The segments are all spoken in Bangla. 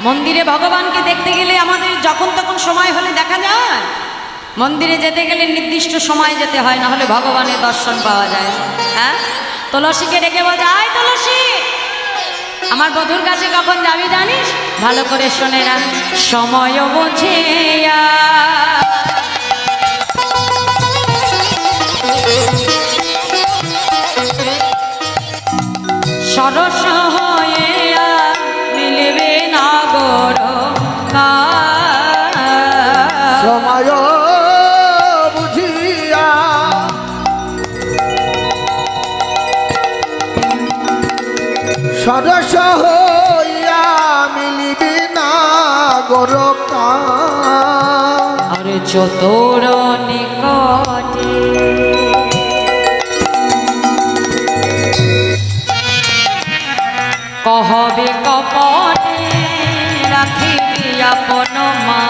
মন্দিরে ভগবানকে দেখতে গেলে আমাদের যখন তখন সময় হলে দেখা যায়? মন্দিরে যেতে গেলে নির্দিষ্ট সময় যেতে হয়, না হলে ভগবানের দর্শন পাওয়া যায়। হ্যাঁ, তুলসীকে ডেকে বলছে, আয় তুলসী, আমার বধূর কাছে কখন যাবি জানিস? ভালো করে শোনে না, সময় বুঝে সরস হয়ে মিলবে না গর সময় বুঝিয়া সরস হইয়া মিলিবি না গোরকা আরে চতুর নিকটে কহবে কপটে রাখিবি আপন মা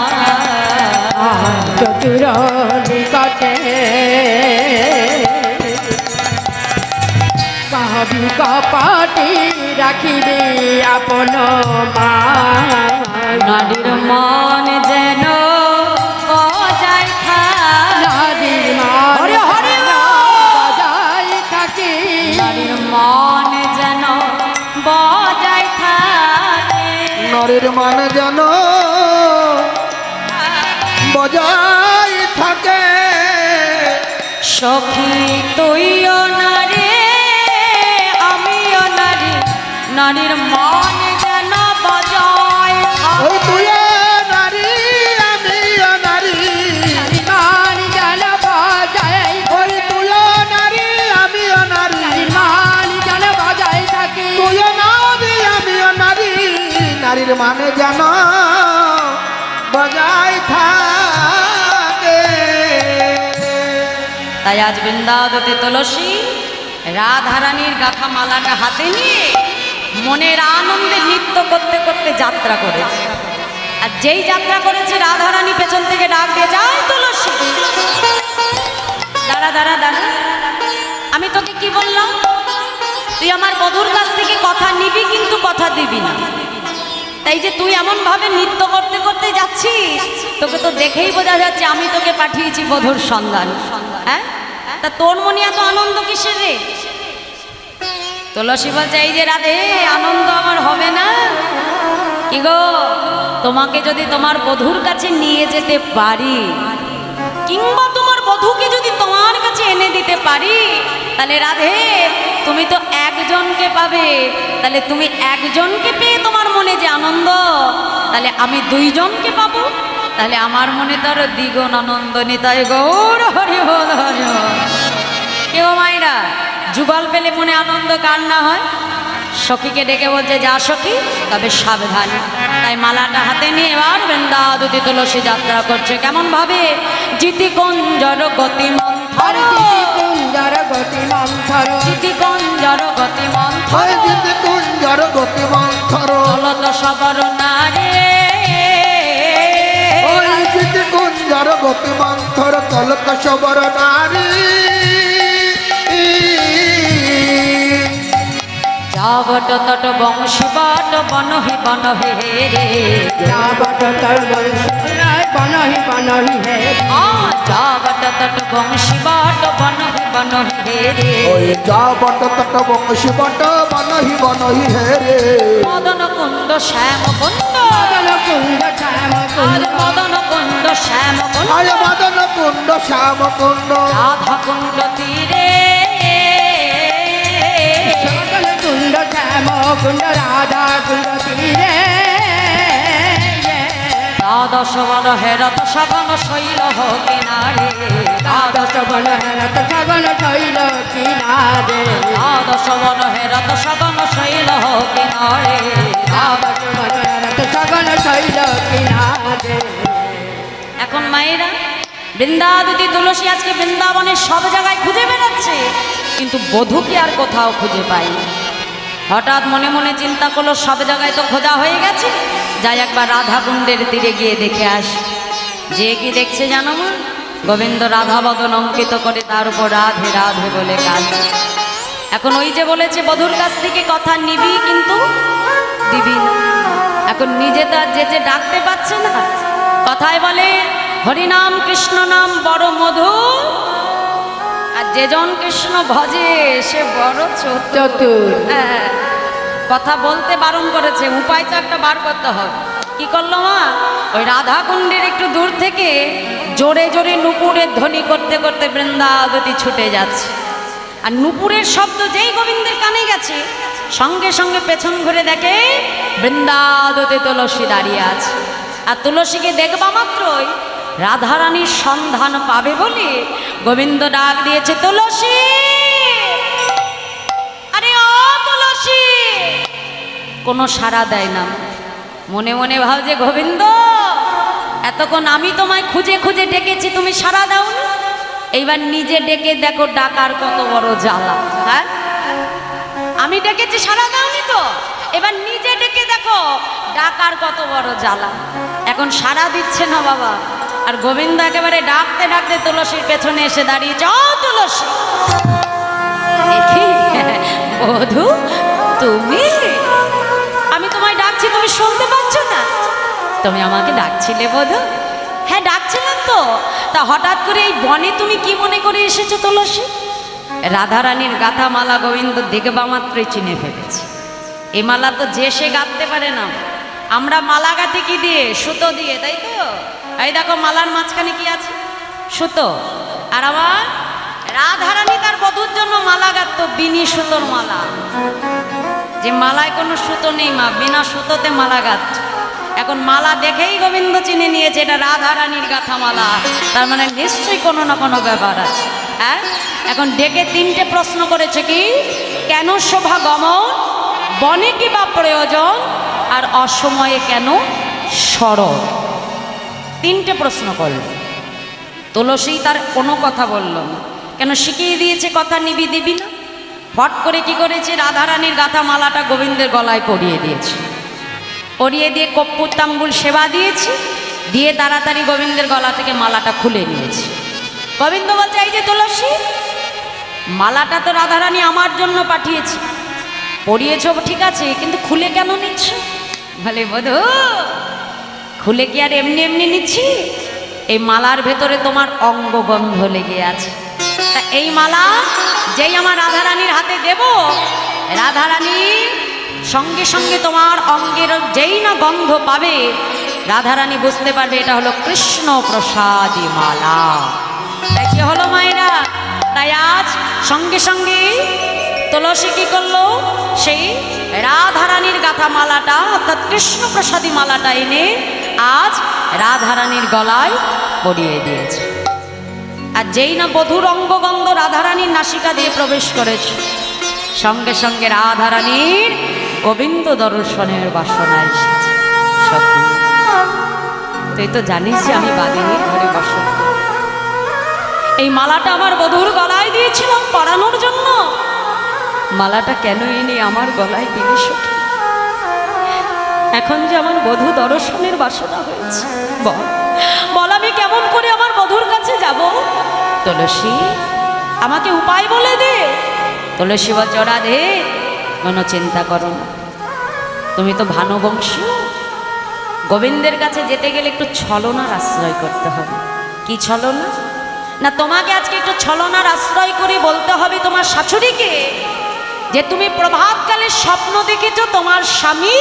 চতুর নিকটে কহবি কপটি রাখিবি আপন মা নারীর মন যেন বজায় নারীর মান হরি হরি বজায় থাকি নারীর মন যেন বজায় থাকে নরের মান যেন বজায় থাকে সখী তুইও নারী আমিও নারী নারীর মন যেন বজায় ওই থাকে তুই নারী আমিও নারী মান যেন বজায় ওই তুই নারী আমিও নারী মান যেন বজায় থাকি তুই নারী আমিও নারী নারীর মানে যেন বজায় থাকে তাই আজ বৃন্দাবতী তুলসী রাধারানীর গাথা মালাটা হাতে নিয়ে মনের আনন্দে নৃত্য করতে করতে যাত্রা করেছে। আর যেই যাত্রা করেছে রাধারানী পেছন থেকে ডাক দিয়ে যায়, তুলসী দাঁড়া দাঁড়া দাঁড়া, আমি তোকে কি বললাম? তুই আমার বধূর কাছ থেকে কথা নিবি কিন্তু কথা দিবি না। তাই যে তুই এমন ভাবে নৃত্য করতে করতে যাচ্ছিস, তোকে তো দেখেই বোঝা যাচ্ছে আমি তোকে পাঠিয়েছি বধূর সন্ধান। হ্যাঁ, তা তোর মনে এত আনন্দ কিসের রে? তুলসী বলছে, এই যে রাধে, আনন্দ আমার হবে না কি গো? তোমাকে যদি তোমার বধূর কাছে নিয়ে যেতে পারি, কিংবা তোমার বধূকে যদি তোমার কাছে এনে দিতে পারি, তাহলে রাধে তুমি তো একজনকে পাবে। তাহলে তুমি একজনকে পেয়ে তোমার মনে যে আনন্দ, তাহলে আমি দুইজনকে পাবো, তাহলে আমার মনে তো আরো দ্বিগুণ আনন্দ। নিতাই গৌর হরি বল হরি বল। কেউ মাইরা যুগল পেলে মনে আনন্দ কার না হয়? সখীকে ডেকে বলছে, যা সখী, তবে সাবধান। তাই মালাটা হাতে নিয়ে এবার বৃন্দাবতী তুলসী যাত্রা করছে। কেমন ভাবে? জিতি কঞ্জর গতি মন্থর, কুঞ্জর গতি মন্থর জিতি কঞ্জর গতি মন্থর, ওই জিতে কুঞ্জর গতি মন্থর চলত সবর নারে, ওই জিতে কুঞ্জর গতি মন্থর তলক সবর নারী যাবট তট বংশী বট বনহি বনহি রে, যাবট তর বনহি বনহি হে যাবট তট বংশী বট বনহি বনহি রে, ওই যা বট তট বংশী বট বনহি বনহি হে রে মদন কুণ্ড শ্যাম কুণ্ড, মদন কুঞ্জ শ্যাম কুঞ্জ মদন কুণ্ড শ্যাম কুণ্ড, আয় মদন কুণ্ড শ্যাম কুণ্ড রাধা কুণ্ড তীরে, মদন কুঞ্জ শ্যাম কুঞ্জ রাধা কুঞ্জ তীরে দ্বাদশ বন হেরত সগন শৈল কিনারে, দ্বাদশ বন হেরত সগন শৈল কিনারে দ্বাদশ বন হেরত সগন শৈল কিনারে। দ্বাদশ বন হেরত সগন শৈল কিনারে এখন মায়েরা বৃন্দাবতী তুলসী আজকে বৃন্দাবনের সব জায়গায় খুঁজে বেড়াচ্ছে, কিন্তু বধূকে আর কোথাও খুঁজে পাই। হঠাৎ মনে মনে চিন্তা করলো, সব জায়গায় তো খোঁজা হয়ে গেছে, যাই একবার রাধা কুণ্ডের তীরে গিয়ে দেখে আস। যে কি দেখছে জানো মা? গোবিন্দ রাধা বদন অঙ্কিত করে তার উপর রাধে রাধে বলে কাজ। এখন ওই যে বলেছে বধূর কাছ থেকে কথা নিবি কিন্তু দিবি না, এখন নিজে তো আর যে ডাকতে পারছে না। কথায় বলে হরিনাম কৃষ্ণ নাম বড় মধু, আর যেজন কৃষ্ণ ভজে সে বড় চতুর। হ্যাঁ, কথা বলতে বারণ করেছে, উপায় তো একটা বার করতে হবে। কি করলো মা? ওই রাধাকুণ্ডের একটু দূর থেকে জোরে জোরে নুপুরের ধ্বনি করতে করতে বৃন্দাবতী ছুটে যাচ্ছে। আর নুপুরের শব্দ যেই গোবিন্দের কানে গেছে, সঙ্গে সঙ্গে পেছন ঘুরে দেখে বৃন্দাবতী তুলসী দাঁড়িয়ে আছে। আর তুলসীকে দেখবা মাত্রই রাধারানীর সন্ধান পাবে বলে গোবিন্দ ডাক দিয়েছে, তুলসী, আরে ও তুলসী। কোনো সাড়া দেয় না। মনে মনে ভাবছে, গোবিন্দ এতক্ষণ আমি তোমায় খুঁজে খুঁজে ডেকেছি, তুমি সাড়া দাও না। এইবার নিজে ডেকে দেখো ডাকার কত বড় জ্বালা। হ্যাঁ, আমি ডেকেছি সাড়া দাওনি তো, এবার নিজে ডেকে দেখো ডাকার কত বড় জ্বালা। এখন সাড়া দিচ্ছে না বাবা। আর গোবিন্দ একেবারে ডাকতে ডাকতে তুলসীর পেছনে এসে দাঁড়িয়েছে, ও তুলসী। বধূ তুমি, আমি তোমায় ডাকছি, তুমি শুনতে পাচ্ছ না? তুমি আমাকে ডাকছিলে বধূ? হ্যাঁ ডাকছিলাম তো। তা হঠাৎ করে এই বনে তুমি কি মনে করে এসেছো তুলসী? রাধারানীর গাঁথা মালা গোবিন্দ দেখবা মাত্রই চিনে ফেলেছে। এ মালা তো যে সে গাঁথতে পারে না। আমরা মালা গাঁথি কি দিয়ে? সুতো দিয়ে, তাই তো? এই দেখো মালার মাঝখানে কি আছে? সুতো। আর আমার রাধারানী তার বধূর জন্য মালা গাঁথত বিনি সুতোর মালা। যে মালায় কোনো সুতো নেই মা, বিনা সুতোতে মালা গাঁথত। এখন মালা দেখেই গোবিন্দ চিনে নিয়েছে এটা রাধারানীর গাঁথা মালা, তার মানে নিশ্চয়ই কোনো না কোনো ব্যাপার আছে। হ্যাঁ, এখন ডেকে তিনটে প্রশ্ন করেছে, কি কেন শোভা গমন, বনে কি বা প্রয়োজন, আর অসময়ে কেন সরল। তিনটে প্রশ্ন করল। তুলসী তার কোনো কথা বলল না, কেন শিখিয়ে দিয়েছে কথা নিবি দিবি না। ফট করে কি করেছে, রাধারানীর গাঁথা মালাটা গোবিন্দের গলায় পরিয়ে দিয়েছে। পরিয়ে দিয়ে কর্পূর তাম্বুল সেবা দিয়েছি, দিয়ে তাড়াতাড়ি গোবিন্দের গলা থেকে মালাটা খুলে নিয়েছি। গোবিন্দ বলছে, এই যে তুলসী, মালাটা তো রাধারানী আমার জন্য পাঠিয়েছি, পরিয়েছ ঠিক আছে, কিন্তু খুলে কেন নিচ্ছ? বলে, বধূ খুলে কি আর এমনি এমনি নিচ্ছি? এই মালার ভেতরে তোমার অঙ্গগন্ধ লেগে আছে। তা এই মালা যেই আমার রাধারানীর হাতে দেব, রাধারানী সঙ্গে সঙ্গে তোমার অঙ্গের যেই না গন্ধ পাবে, রাধারানী বুঝতে পারবে এটা হলো কৃষ্ণ প্রসাদী মালা। তাই কি হলো মায়েরা? তাই আজ সঙ্গে সঙ্গে তুলসী কি করলো, সেই রাধারানীর গাঁথা মালাটা অর্থাৎ কৃষ্ণ প্রসাদী মালাটা এনে আজ রাধারানীর গলায় পরিয়ে দিয়েছে। আর যেই না বধূর অঙ্গগন্ধ রাধারানীর নাসিকা দিয়ে প্রবেশ করেছে, সঙ্গে সঙ্গে রাধারানীর গোবিন্দ দর্শনের বাসনা এসেছে। সখী, তুই তো জানিস যে আমি বাদিনীর ঘরে বসত। এই মালাটা আমার বধূর গলায় দিয়েছিলাম পরানোর জন্য। মালাটা কেন এনে আমার গলায় দিলি সখী? এখন যে আমার বধূ দর্শনের বাসনা হয়েছে, বল বল আমি কেমন করে আমার বধূর কাছে যাব? তুলসী, আমাকে উপায় বলে দে। তুলসী বলছে, রাধে কোনো চিন্তা করো না, তুমি তো ভানুবংশীয়, গোবিন্দের কাছে যেতে গেলে একটু ছলনার আশ্রয় করতে হবে। কি ছলনা? না, তোমাকে আজকে একটু ছলনার আশ্রয় করে বলতে হবে তোমার শাশুড়িকে যে তুমি প্রভাতকালে স্বপ্ন দেখেছ তোমার স্বামী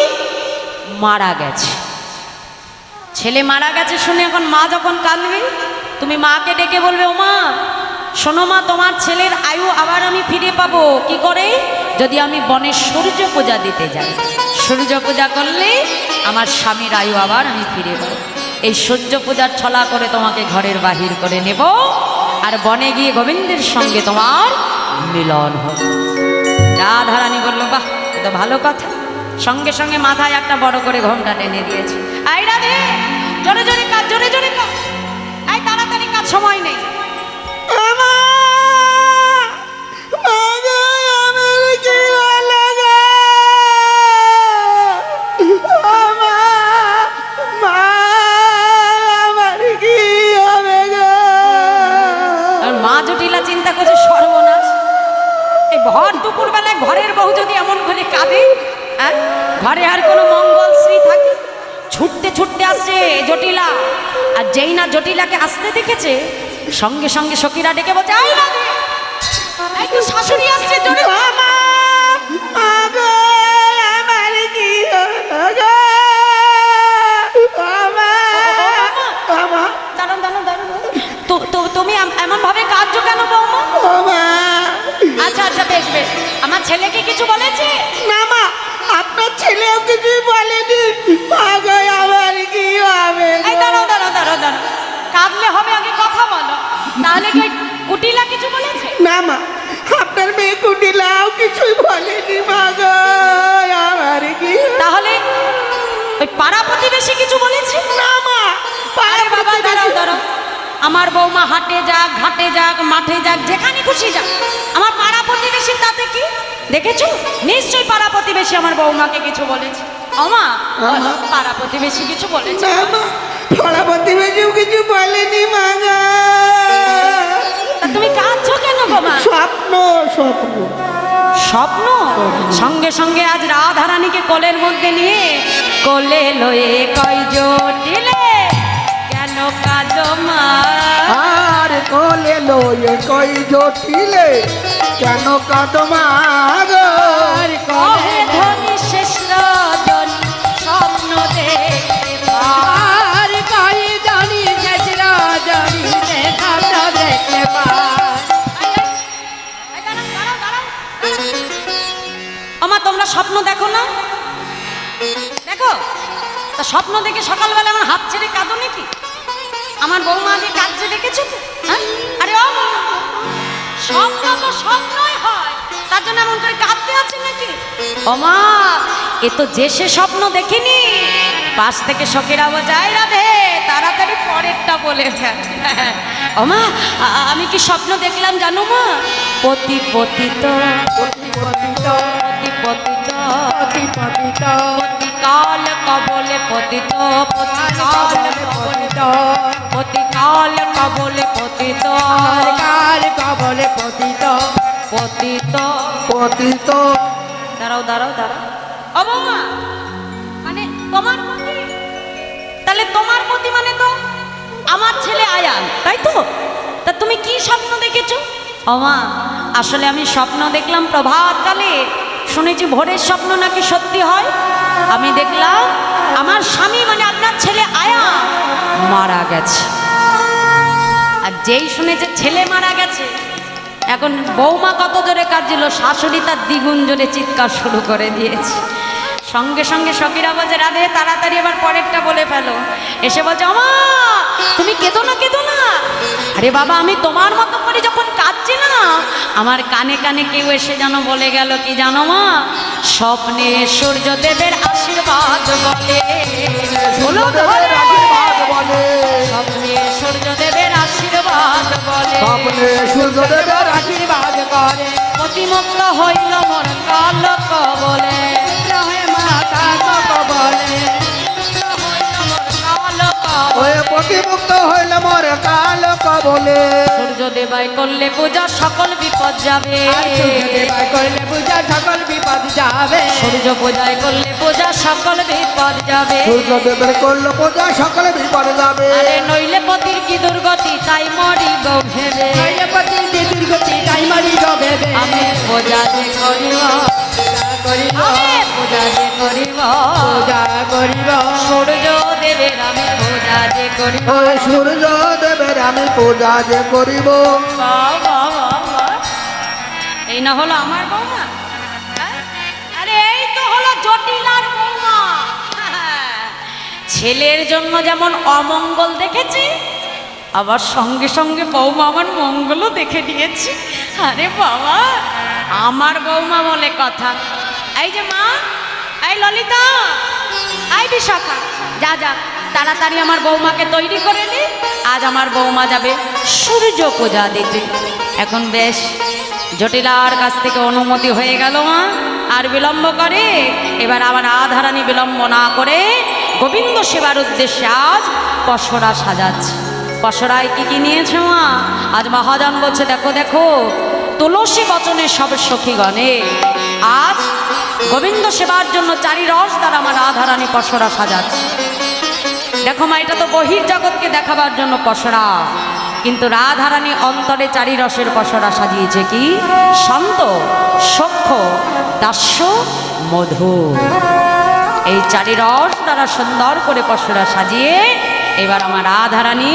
মারা গেছে। ছেলে মারা গেছে শুনে এখন মা যখন কাঁদবে, তুমি মাকে ডেকে বলবে, ও মা শোনো মা, তোমার ছেলের আয়ু আবার আমি ফিরে পাবো কি করে? যদি আমি বনে সূর্য পূজা দিতে যাই। সূর্য পূজা করলে আমার স্বামীর আয়ু আবার আমি ফিরে পাবো। এই সূর্য পূজার ছলা করে তোমাকে ঘরের বাহির করে নেব, আর বনে গিয়ে গোবিন্দের সঙ্গে তোমার মিলন হবে। রাধারানী বলল, বাহ, এটা ভালো কথা। সঙ্গে সঙ্গে মাথায় একটা বড় করে ঘোমটা টেনে দিয়েছে। আই রাধে, জোরে জোরে কাজ, জোরে জোরে কাজ, আই তাড়াতাড়ি কাজ, সময় নেই। মা জটিলা চিন্তা করছে, সর্বনাশ, এই ভর দুপুর বেলায় ঘরের বউ যদি এমন করে কাঁদে, ঘরে আর কোনো মঙ্গলশ্রী থাকে? ছুটতে ছুটতে আসছে জটিলা। আর যেই না জটিলাকে আসতে দেখেছে, সঙ্গে সঙ্গে সখীরা ডেকে বলছে, "আই রাধে, এই তো শাশুড়ি আসছে জোরে।" দাঁড়ান দাঁড়ান দাঁড়ান, তুমি এমন ভাবে কাঁদছো কেন বৌমা? আচ্ছা আচ্ছা, বেশ বেশ। আমার ছেলেকে কিছু বলেছে? না মা, আপনার ছেলেও কিছুই বলেনি। আমার কি হবে? এই দাঁড়াও দাঁড়াও দাঁড়াও দাঁড়াও, কাঁদলে হবে, আগে কথা বলো। তাহলে কি ওই কুটিলা কিছু বলেছে? না মা, আপনার মেয়ে কুটিলাও কিছুই বলেনি। মা গো, আমার কি? তাহলে ওই পাড়া প্রতিবেশী কিছু বলেছে? না মা, আরে বাবা দাঁড়াও দাঁড়াও, আমার বৌমা হাটে যাক, ঘাটে যাক, মাঠে যাক, যেখানে খুশি যাক, আমার পাড়া প্রতিবেশী তাতে কি? দেখেছো, নিশ্চয়ই পাড়া প্রতিবেশী আমার বৌমাকে কিছু বলেছে। আমা, পাড়া প্রতিবেশী কিছু বলেছে? না মা, পাড়া প্রতিবেশীও কিছু বলেনি। মা গো, তা তুমি কাঁদছো কেন বাবা? স্বপ্ন স্বপ্ন স্বপ্ন? সঙ্গে সঙ্গে আজ রাধারানীকে কোলের মধ্যে নিয়ে কোলে লয়ে কই জটিলে কেন কাঁদো মা? আর কোলে লয়ে কই জটিলে কেন কাঁদো মা গো? কহে ধনী শেষ রজনী স্বপ্ন দেখতে আর কাই জানি গেছরা জানি স্বপ্ন দেখতে আমা, তোমরা স্বপ্ন দেখো না? দেখো, তা স্বপ্ন দেখে সকালবেলা আমার হাত ছেড়ে কাঁদো নাকি? আমার বৌমা আগে কাঁদছে দেখেছো তো? হ্যাঁ? আরে ও বৌমা, স্বপ্ন তো স্বপ্নই হয়, তার জন্য এমন করে কাঁদতে আছে নাকি? ওমা, এ তো যে সে স্বপ্ন দেখিনি। পাশ থেকে সখীরা বোঝায়, রাধে তাড়াতাড়ি পরেরটা বলে ফেল। ওমা, আমি কি স্বপ্ন দেখলাম জানো মা? পতি পতিত পতি পতিত পতিকাল কবলে পতিত, পতিকাল কবলে পতিকাল কবলে পতিত, কার কবলে পতিত পতিত। পতিত দাঁড়াও দাঁড়াও দাঁড়াও, ও বৌমা, মানে তোমার পতি? তাহলে তোমার পতি মানে তো আমার ছেলে আয়ান, তাই তো? তা তুমি কি স্বপ্ন দেখেছো? ও মা, আসলে আমি স্বপ্ন দেখলাম প্রভাতকালে, শুনেছি ভোরের স্বপ্ন নাকি সত্যি হয়। আমি দেখলাম আমার স্বামী মানে আপনার ছেলে আয়ান মারা গেছে। আর যেই শুনেছে ছেলে মারা গেছে, এখন বৌমা কত জোরে কাঁদছিল, শাশুড়ি তার দ্বিগুণ জোরে চিৎকার শুরু করে দিয়েছে। সঙ্গে সঙ্গে সখীরা বলছে, রাধে তাড়াতাড়ি এবার পরেরটা বলে ফেলো। এসে বলছে, আমা তুমি কেঁদো না কেঁদো না। আরে বাবা, আমি তোমার মতো করে যখন কাঁদছি না, আমার কানে কানে কেউ এসে যেন বলে গেল কি জানো মা? স্বপ্নে সূর্যদেবের আশীর্বাদ বলে, বলো ধরে। স্বপ্নে সূর্যদেবের আশীর্বাদ বলে, স্বপ্নে সূর্যদেবের আশীর্বাদ করে প্রতিমুক্ত হইল মোর কাল কবলে, মাতা কবলে ওই প্রতিমুক্ত হইল মোর কাল কবলে। সূর্যদেবাই করলে পূজা সকল বিপদ যাবে, করলে পূজা সকল বিপদ যাবে, সূর্য পূজায় করলে পূজা সকল বিপদ যাবে। সূর্যদেবের করল পূজা সকলে বিপদ যাবে। আরে নইলে পতির কি দুর্গতি, তাই মরি গো ভেবে, পতি দুর্গতি তাই মারি গবে আমি পূজা যে করিব, আমি পূজা যে করিব, পূজা করিব সূর্য দেবের আমি পূজা যে করিব। ওই সূর্যদেবের আমি পূজা যে করিব। বাহ, বাহ, বাহ, বাহ। এই না হলো আমার বৌমা? হ্যাঁ? আরে এই তো হলো জটিলার বৌমা। ছেলের জন্য যেমন অমঙ্গল দেখেছি, আবার সঙ্গে সঙ্গে বৌমা আমার মঙ্গলও দেখে দিয়েছি। আরে বাবা, আমার বৌমা বলে কথা। এই যে মা, এই ললিতা, এই বিশাখা, যা যা তাড়াতাড়ি আমার বৌমাকে তৈরি করে নি। আজ আমার বৌমা যাবে সূর্য পূজা দিতে। এখন বেশ, জটিলার কাছ থেকে অনুমতি হয়ে গেল মা, আর বিলম্ব করে এবার আমার রাধারানী বিলম্ব না করে গোবিন্দ সেবার উদ্দেশ্যে আজ পসরা সাজাচ্ছে। পসরায় কি কি নিয়েছে মা? আজ মহাজন বলছে, দেখো দেখো তুলসী বচনের সব সখীগণে আজ গোবিন্দ সেবার জন্য চারি রস দ্বারা আমার রাধারানী পসরা সাজাচ্ছে। দেখো মা, এটা তো বহির জগৎকে দেখাবার জন্য পসরা, কিন্তু রাধারানী অন্তরে চারি রসের পসরা সাজিয়েছে কি? শান্ত, সখ্য, দাস্য, মধু। এই চারি রস দ্বারা সুন্দর করে পসরা সাজিয়ে এবার আমার রাধারানী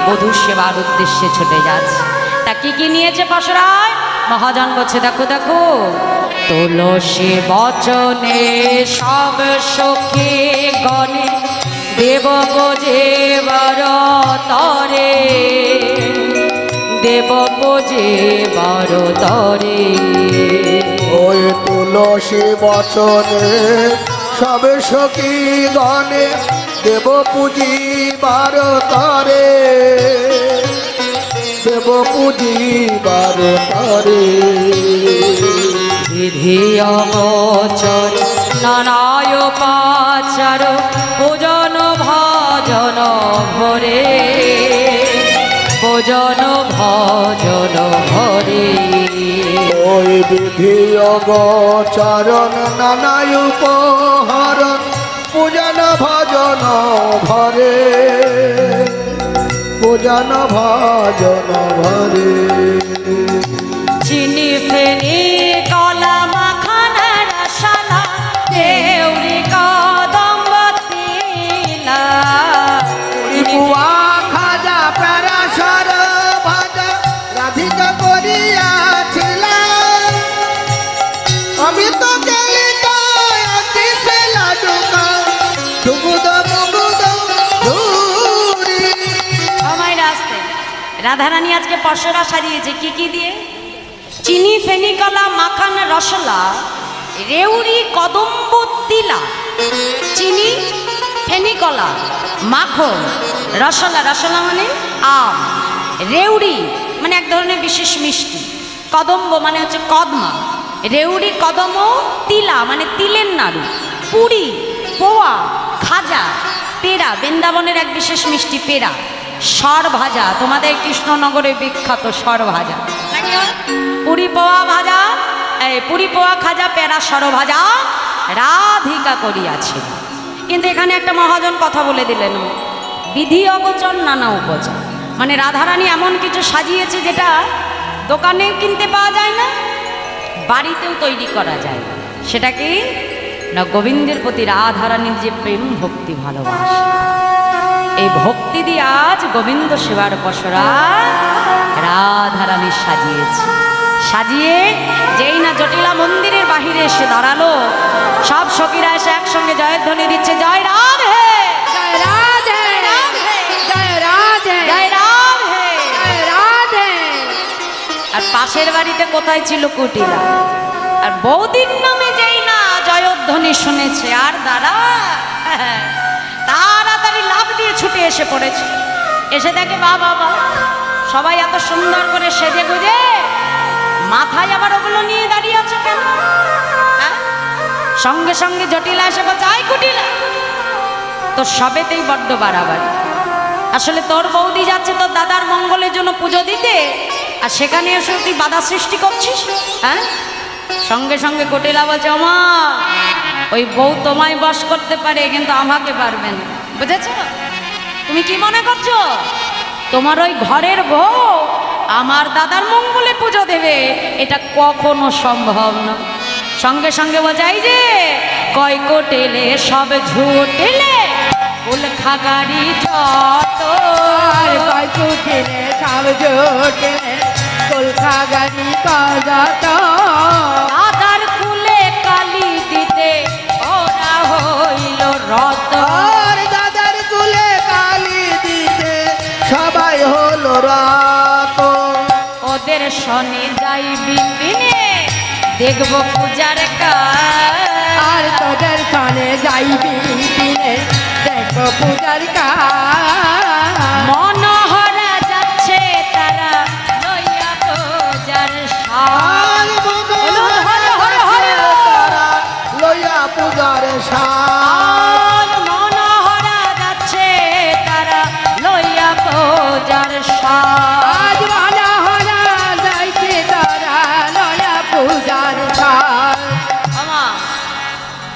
বধূ সেবার উদ্দেশ্যে ছুটে যাচ্ছে। তা কি কি নিয়েছে পসরায়? মহাজন বলছে দেখো দেখো, তুলসী বচনে সব সখী গণে দেব বোঝে বর তরে, দেব বোঝে বর তরে। ওই তুলসী বচনে সবে সখী গণে দেব পুঁজি বার তরে, দেব পুঁজি বার তরে। বিধি অগোচর নানায় পাচার পূজন ভজন ভরে, পূজন ভজন ভরে। ওই বিধি অগোচরণ নানায় উপহরণ পূজন ভজন ভরে, পূজন ভজন ভরে। চিনি ফেনি কলা মাখানা রসালা দেউরি কদম্ব তিলা, বুয়া খাজা প্রারাসর ভাজা রাধিকা করিয়াছিলাম, আমি তো কেলিকায় অতি ফেলা ঢুকা ঢুকুদ মুগুদ ধুরি। আমায় রাস্তে রাধারানী আজকে পসরা সাজিয়েছে কি কি দিয়ে? চিনি ফেনি কলা মাখানা রসলা রেউরি কদম্ব তিলা। চিনি, ফেনি কলা, মাখন, রসলা, রসলা মানে আম, রেউড়ি মানে এক ধরনের বিশেষ মিষ্টি, কদম্ব মানে হচ্ছে কদমা, রেউড়ি কদম, তিলা মানে তিলের নাড়ু, পুরি, পোয়া, খাজা, পেড়া, বৃন্দাবনের এক বিশেষ মিষ্টি পেড়া, সর ভাজা, তোমাদের কৃষ্ণনগরে বিখ্যাত সর ভাজা, পুরি পোয়া ভাজা, এই পুরি পোয়া খাজা পেড়া সর ভাজা রাধিকা করিয়াছিল। কিন্তু এখানে একটা মহাজন কথা বলে দিলেন, বিধি অগোচর নানা উপচার, মানে রাধারানী এমন কিছু সাজিয়েছে যেটা দোকানে কিনতে পাওয়া যায় না, বাড়িতেও তৈরি করা যায়। সেটা কি না, গোবিন্দের প্রতি রাধারানীর যে প্রেম ভক্তি ভালোবাসা, এই ভক্তি দিয়ে আজ গোবিন্দ সেবার পসরা রাধারানী সাজিয়েছে। সাজিয়ে যেই না জটিলা মন্দিরের বাহিরে এসে দাঁড়ালো, সব সখীরা এসে একসঙ্গে জয়ের ধ্বনি দিচ্ছে, জয় রাধে, জয় রাধে, জয় রাধে, জয় রাধে। জয় রাধে। আর পাশের বাড়িতে কোথায় ছিল কুটিলা, আর বৌদির নামে যেই না জয়ধ্বনি শুনেছে আর দাঁড়া তাড়াতাড়ি লাফ দিয়ে ছুটে এসে পড়েছে। এসে দেখে বাবা সবাই এত সুন্দর করে সেজে গুজে, মাথায় আবার ওগুলো নিয়ে দাঁড়িয়ে আছে কেন? হ্যাঁ? সঙ্গে সঙ্গে জটিলা এসে বলছে, আই কুটিলা, তোর সবেতেই বড্ড বাড়াবাড়ি। আসলে তোর বৌদি যাচ্ছে তোর দাদার মঙ্গলের জন্য পুজো দিতে, আর সেখানে এসে তুই বাধা সৃষ্টি করছিস। হ্যাঁ, সঙ্গে সঙ্গে কুটিলা বলছে, ওমা ওই বউ তোমায় বশ করতে পারে কিন্তু আমাকে পারবে না, বুঝেছ? তুমি কি মনে করছো তোমার ওই ঘরের বউ আমার দাদার মঙ্গলে পুজো দেবে? এটা কখনো সম্ভব না। সঙ্গে সঙ্গে বোঝাই যে কয় কোটেলে সব ঝুটেলে ফুল খাগারি যত, আর কয় কুটিলে সব জোটেলে কলকা গাড়ি কত, দাদার কুলে কালি দিতে ওরা হইল রত। আর দাদার কুলে কালি দিতে সবাই হলো রাত। ওদের শনি যাইবি দিনে দেখব পূজার কাজ, আর তোদের সনে যাইবি দিনে দেখো পূজার কাজ। মনোহরা যাচ্ছে তারা লইয়া পূজার সাজ। আর মনোহর হরে হরে হরে তারা লইয়া পূজার সাজ। মনোহরা যাচ্ছে তারা লইয়া পূজার সাজ। আজ ভালা হলা যাইছে তারা লয়া পূজার কাজ। আমা,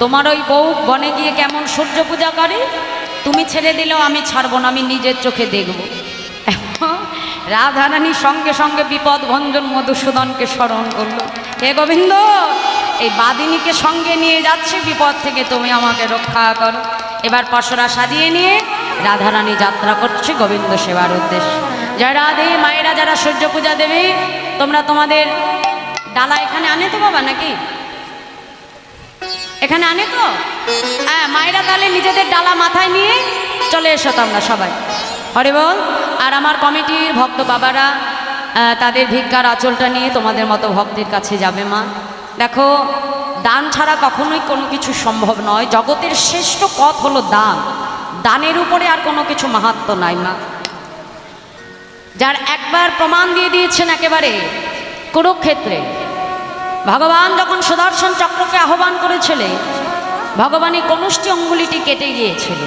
তোমার ওই বউ বনে গিয়ে কেমন সূর্য পূজা করে? তুমি ছেড়ে দিলেও আমি ছাড়বো না, আমি নিজের চোখে দেখব। রাধারানী সঙ্গে সঙ্গে বিপদ ভঞ্জন মধুসূদনকে স্মরণ করলো, হে গোবিন্দ, এই বাদিনীকে সঙ্গে নিয়ে যাচ্ছে, বিপদ থেকে তুমি আমাকে রক্ষা করো। এবার পসরা সাজিয়ে নিয়ে রাধারানী যাত্রা করছে গোবিন্দ সেবার উদ্দেশ্যে। জয় রাধে। মায়েরা যারা সূর্য পূজা দেবে, তোমরা তোমাদের ডালা এখানে আনে তো বাবা, নাকি এখানে আনে তো? হ্যাঁ, মায়েরা তাহলে নিজেদের ডালা মাথায় নিয়ে চলে এসো তোমরা সবাই, হরি বল। আর আমার কমিটির ভক্ত বাবারা তাদের ভিক্ষার আঁচলটা নিয়ে তোমাদের মতো ভক্তের কাছে যাবে। মা দেখো, দান ছাড়া কখনোই কোনো কিছু সম্ভব নয়। জগতের শ্রেষ্ঠ পথ হলো দান, দানের উপরে আর কোনো কিছু মাহাত্ম্য নাই। মা যার একবার প্রমাণ দিয়ে দিয়েছেন একেবারে কুরুক্ষেত্রে, ভগবান যখন সুদর্শন চক্রকে আহ্বান করেছিলেন, ভগবানের কনুষ্টি অঙ্গুলিটি কেটে গিয়েছিল।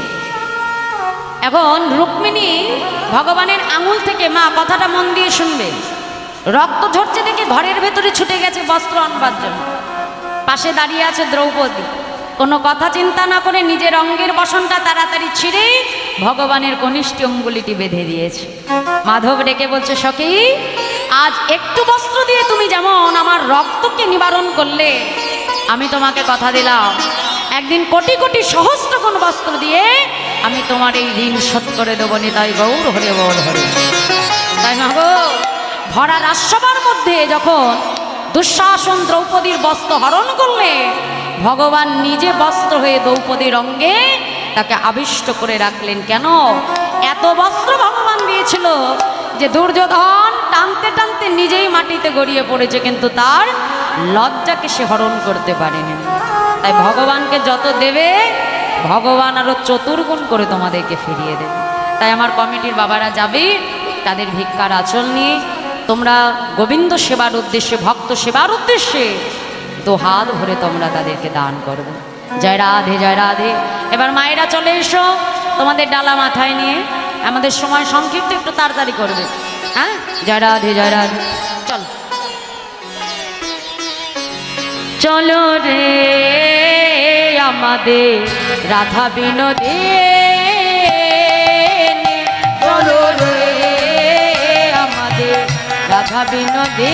এখন রুক্মিণী ভগবানের আঙুল থেকে, মা কথাটা মন দিয়ে শুনবে, রক্ত ঝরছে দেখে ঘরের ভেতরে ছুটে গেছে বস্ত্র আনবার জন্য। পাশে দাঁড়িয়ে আছে দ্রৌপদী, কোনো কথা চিন্তা না করে নিজের অঙ্গের বসনটা তাড়াতাড়ি ছিঁড়ে ভগবানের কনিষ্ঠ অঙ্গুলিটি বেঁধে দিয়েছে। মাধব ডেকে বলছে, সখী, আজ একটু বস্ত্র দিয়ে তুমি যেমন আমার রক্তকে নিবারণ করলে, আমি তোমাকে কথা দিলাম একদিন কোটি কোটি সহস্র কোন বস্ত্র দিয়ে আমি তোমার এই ঋণ শোধ করে দেবো। নিতাই গৌর হরে বল হরে। তাই মা গো, ভরা রাজসভার মধ্যে যখন দুঃশাসন দ্রৌপদীর বস্ত্র হরণ করলে, ভগবান নিজে বস্ত্র হয়ে দ্রৌপদীর অঙ্গে তাকে আবিষ্ট করে রাখলেন। কেন? এত বস্ত্র ভগবান দিয়েছিল যে দুর্যোধন টানতে টানতে নিজেই মাটিতে গড়িয়ে পড়েছে, কিন্তু তার লজ্জাকে সে হরণ করতে পারেনি। তাই ভগবানকে যত দেবে, ভগবান আরো চতুর্গুণ করে তোমাদেরকে ফিরিয়ে দেবে। তাই আমার কমিটির বাবারা যাবে তাদের ভিক্ষার আঁচল নিয়ে, তোমরা গোবিন্দ সেবার উদ্দেশ্যে, ভক্ত সেবার উদ্দেশ্যে দুহাত ভরে তোমরা তাদেরকে দান করবে। জয় রাধে, জয় রাধে। এবার মায়েরা চলে এসো তোমাদের ডালা মাথায় নিয়ে। আমাদের সময় সংক্ষিপ্ত, একটু তাড়াতাড়ি করবে। হ্যাঁ, জয় রাধে, জয় রাধে। চলো চলো রে আমাদের রাধা বিনোদে, চলো রে আমাদের রাধা বিনোদে,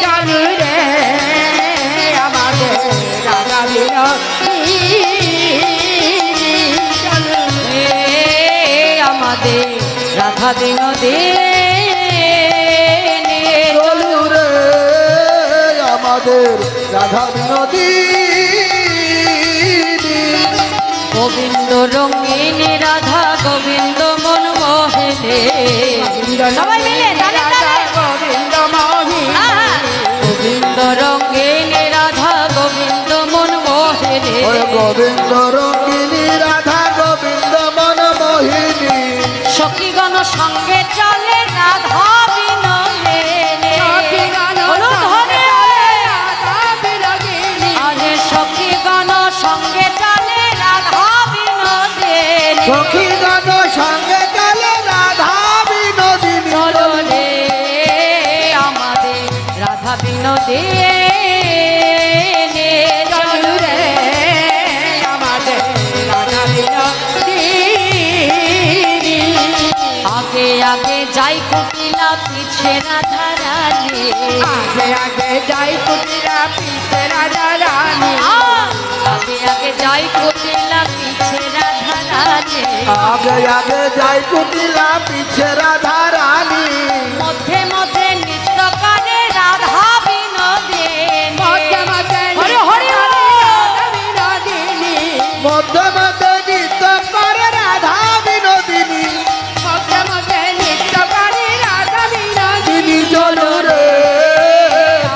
চলো রে আমাদের রাধা বিনোদিনী, চলো রে আমাদের রাধা বিনোদে, চলু রে আমাদের রাধা বিনোদিনী, গোবিন্দ রঙ্গিনী রাধা গোবিন্দ মন মোহিনী। সবাই মিলে তালে তালে। গোবিন্দ মোহিনী, গোবিন্দ রঙ্গিনী রাধা গোবিন্দ মন মোহিনী, ওরে গোবিন্দ রঙ্গিনী রাধা গোবিন্দ মন মোহিনী, সখীগণ সঙ্গে চলে রাধা বিনোদিনী। বলো ধরে, আরে সখীগণ সঙ্গে চলে রাধা বিনোদিনী, সখী গান সঙ্গে চলে রাধা বিনোদিনী, চলো রে আমাদের রাধা বিনোদিনী, চলো রে আমাদের রাধা বিনোদিনী, আগে আগে যাই কুটিলা পিছে রাধা রানী, আগে আগে যাই কুটিরা পিছে রাধা রানী, আগে আগে যাই কুটিলা পিছে রাধা রানী, আগে আগে যাই কুটিলা পিছে রাধা রানী, মধ্যে মধ্যে নৃত্য করে রাধা বিনোদিনী, মধ্যে মধ্যে হরি হরি রাধা বিনোদিনী, মধ্যে মধ্যে নৃত্য করে রাধা বিনোদিনী, মধ্যে মধ্যে নৃত্য করে রাধা বিনোদিনী, তিনি চলো রে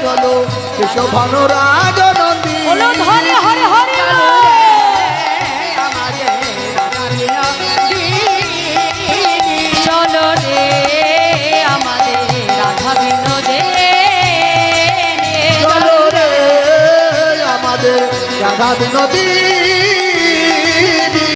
চলো কেশভানু রাজ নন্দী, বলো ধরে হরি হরি চলো রে আমাদের রাধা বিনোদিনী, চলো রে আমাদের রাধা বিনোদিনী, চলো রে আমাদের রাধা বিনোদিনী,